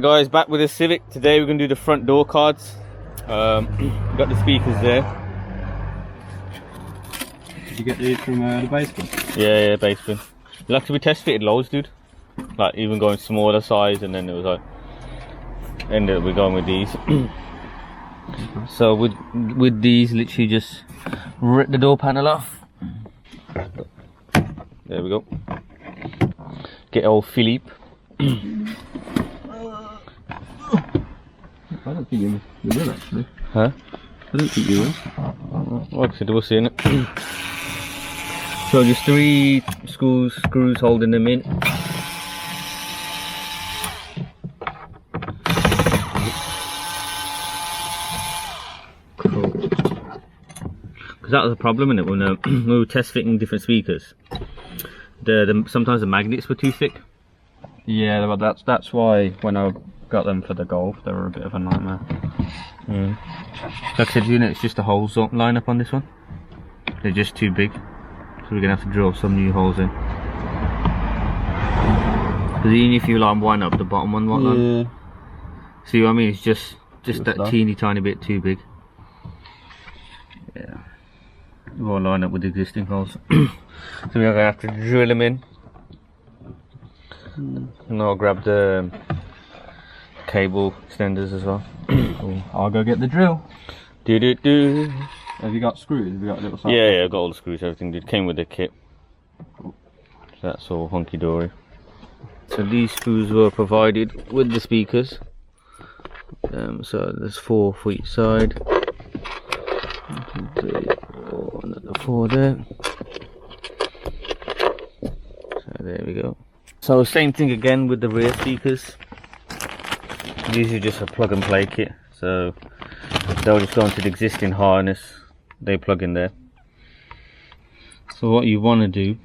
guys, back with the Civic. Today we're going to do the front door cards. Got the speakers there. Did you get these from the basement? Yeah, basement. They'll actually be test fitted loads, dude. Like even going smaller size, and then it was like ended up we're going with these. So with these, literally just rip the door panel off. There we go. Get old Philippe. I don't think you will actually. Huh? I don't think you will. Like I said, we'll see in it. So just 3 screws holding them in. Because that was a problem in it when we were test fitting different speakers. Sometimes the magnets were too thick. Yeah, but that's why when I got them for the Golf, they were a bit of a nightmare. Like I said, it's just the holes don't line up on this one. They're just too big, so we're gonna have to drill some new holes in. Because even if you line one up, the bottom one won't line. See what I mean? It's just that teeny tiny bit too big. Yeah, it won't line up with the existing holes. So we're gonna have to drill them in. And I'll grab the cable extenders as well. Cool. I'll go get the drill. Do. Have you got screws? Have you got little sockets? Yeah, I've got all the screws, everything. It came with the kit. Cool. So that's all hunky dory. So these screws were provided with the speakers. So there's 4 for each side. 1, 2, 3, 4, another 4 there. So there we go. So same thing again with the rear speakers. These are just a plug and play kit, so they'll just go into the existing harness, they plug in there. So what you want to do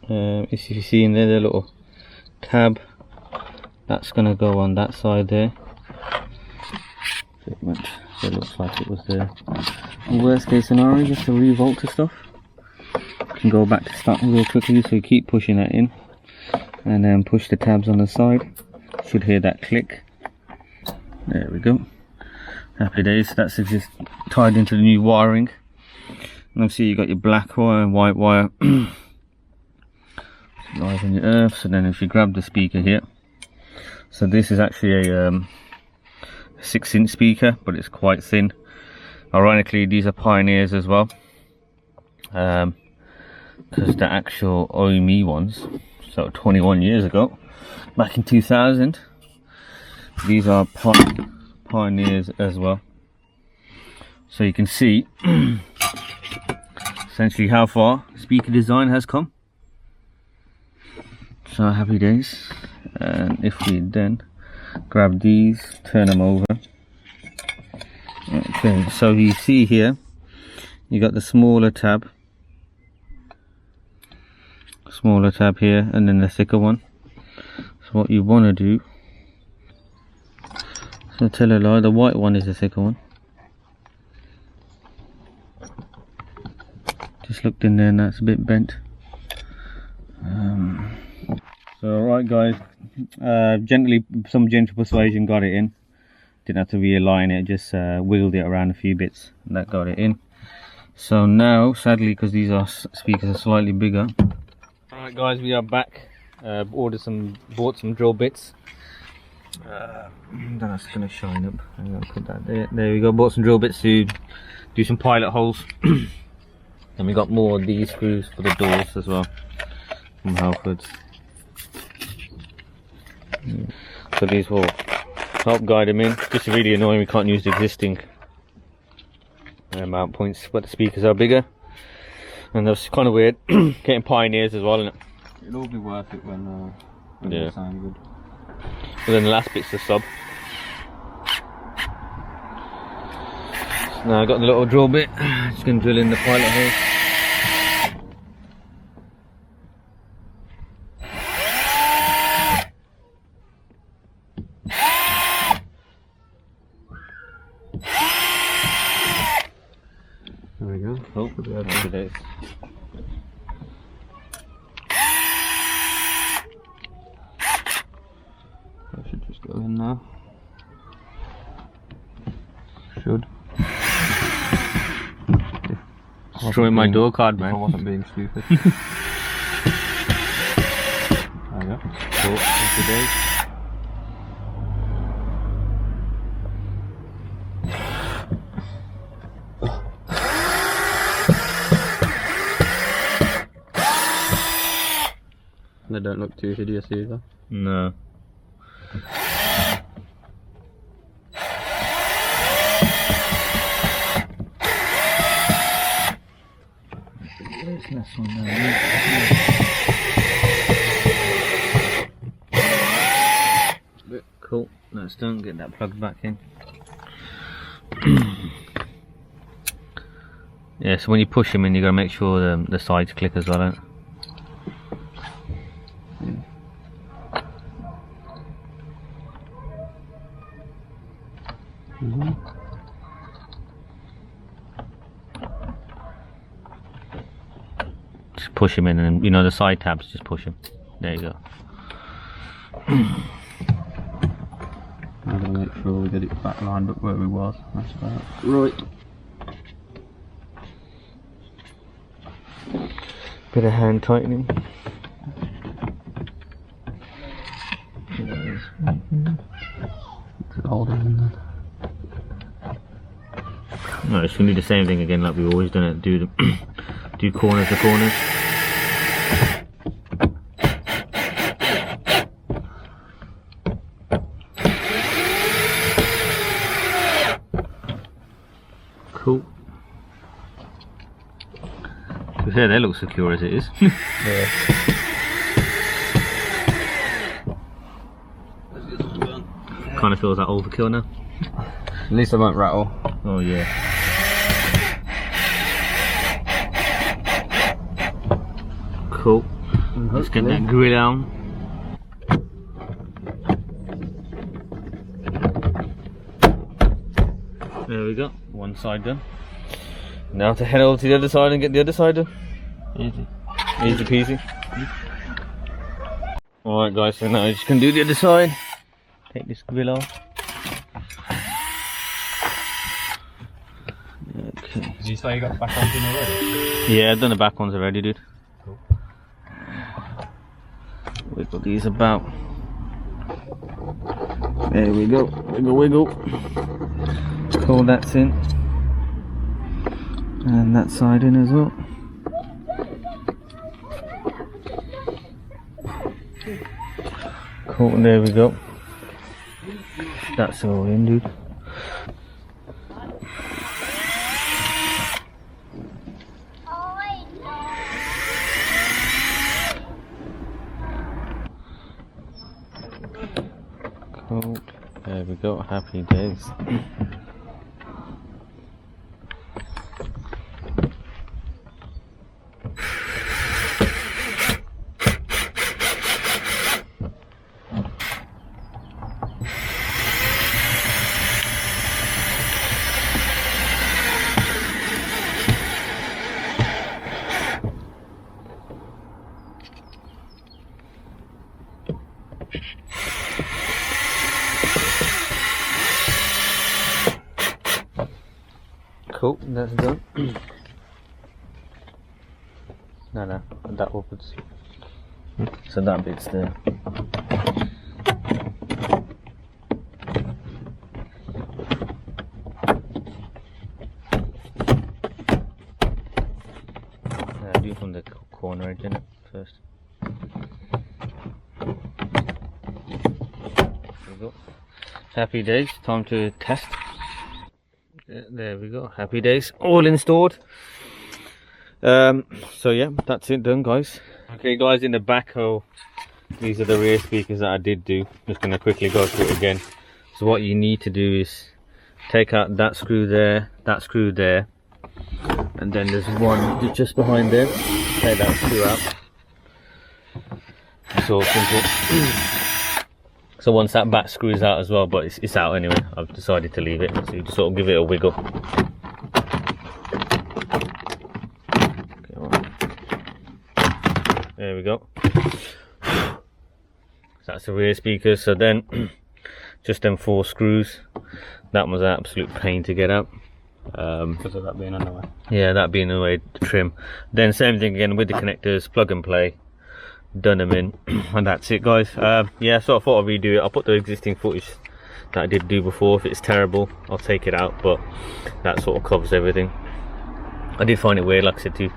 is, if you see in there the little tab, that's going to go on that side there. So it looks like it was there. Worst case scenario, just to revolt to stuff. You can go back to start real quickly, so you keep pushing that in. And then push the tabs on the side. Should hear that click. There we go. Happy days. That's just tied into the new wiring. And obviously you got your black wire and white wire. Live on your earth. So then if you grab the speaker here, so this is actually a 6-inch speaker, but it's quite thin. Ironically, these are Pioneers as well, because the actual OME ones, so 21 years ago, back in 2000, these are Pioneers as well. So you can see essentially how far speaker design has come. So happy days. And if we then grab these, turn them over. Okay, so you see here, you got the smaller tab here, and then the thicker one. So what you want to do, so tell a lie, the white one is the thicker one. Just looked in there and that's a bit bent. So alright guys, gently, some gentle persuasion got it in. Didn't have to realign it, just wiggled it around a few bits and that got it in. So now, sadly, because these speakers are slightly bigger. Alright guys, we are back. Bought some drill bits. That's gonna shine up. I'm gonna put that there. There we go. Bought some drill bits to do some pilot holes. And we got more of these screws for the doors as well from Halfords. So these will help guide them in. Just really annoying we can't use the existing mount points, but the speakers are bigger. And that's kind of weird. Getting Pioneers as well, isn't it? It'll all be worth it when yeah. they sound good. But then the last bit's the sub. So now I got the little drill bit. Just gonna drill in the pilot hole. There we go. Oh, happy days. I should just destroying my door card, If man. I wasn't being stupid. There we go. Cool. Happy days. They don't look too hideous either. No. There's this one there. Cool. That's done. Get that plugged back in. Yeah, so when you push them in, you got to make sure the sides click as well, don't it? Just push them in, and you know the side tabs, just push them. There you go. I'm gonna make sure we get it back lined up where we was. That's about right. Bit of hand tightening. It's older than that. No, it's gonna do the same thing again, like we've always done it. Do corners to corners. Cool. To be fair, they look secure as it is. Yeah. Kind of feels like overkill now. At least I won't rattle. Oh yeah. Cool. Let's get that grill on. There we go. One side done. Now to head over to the other side and get the other side done. Easy. Easy peasy. Alright guys, so now you just can do the other side. Take this grill off. Okay. Did you say you got the back ones in already? Yeah, I've done the back ones already, dude. Cool. Wiggle these about. There we go. Wiggle, wiggle. Pull that in. And that side in as well. Cool, there we go. That's all in, dude. Cool, there we go. Happy days. Cool, that's done. No, that opens. So that bit's there. Do from the corner edge in it first. There we go. Happy days, time to test. There we go, happy days, all installed. So yeah, that's it done, guys. Okay guys, in the backhoe, these are the rear speakers that I did do. Just going to quickly go through it again. So what you need to do is take out that screw there, and then there's one just behind there. Take that screw out. It's all simple. So once that back screws out as well, but it's out anyway, I've decided to leave it. So you just sort of give it a wiggle. Okay, right. There we go. So that's the rear speakers. So then, just them 4 screws. That was an absolute pain to get out. Because of that being in the way. Yeah, that being the way to trim. Then same thing again with the connectors, plug and play, done them in, and that's it, guys. Yeah, so I thought I'd redo it. I'll put the existing footage that I did do before. If it's terrible, I'll take it out, but that sort of covers everything. I did find it weird, like I said to you,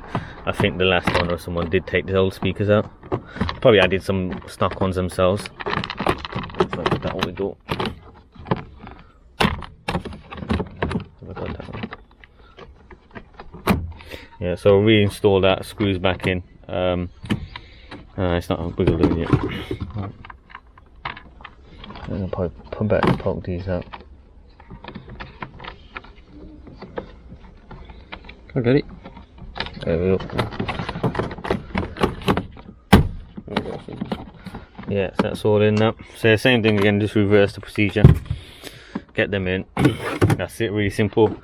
I think the last one or someone did take the old speakers out. Probably added some stock ones themselves. So that what we do. Yeah, so reinstall that, screws back in. It's not wiggled in yet. I'm going to better poke these out. I get it. There we go. Yeah, so that's all in now. So same thing again, just reverse the procedure. Get them in. That's it, really simple.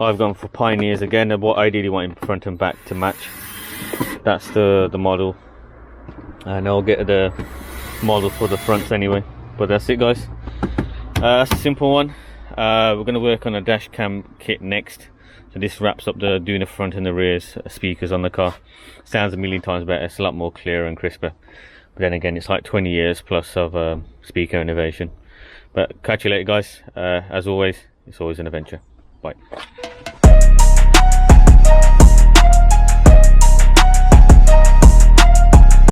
I've gone for Pioneers again, and what I ideally want in front and back to match. That's the model. And I'll get the model for the fronts anyway. But that's it, guys. That's a simple one. We're going to work on a dash cam kit next. So this wraps up doing the front and the rear speakers on the car. Sounds a million times better. It's a lot more clearer and crisper. But then again, it's like 20 years plus of speaker innovation. But catch you later, guys. As always, it's always an adventure. Bye.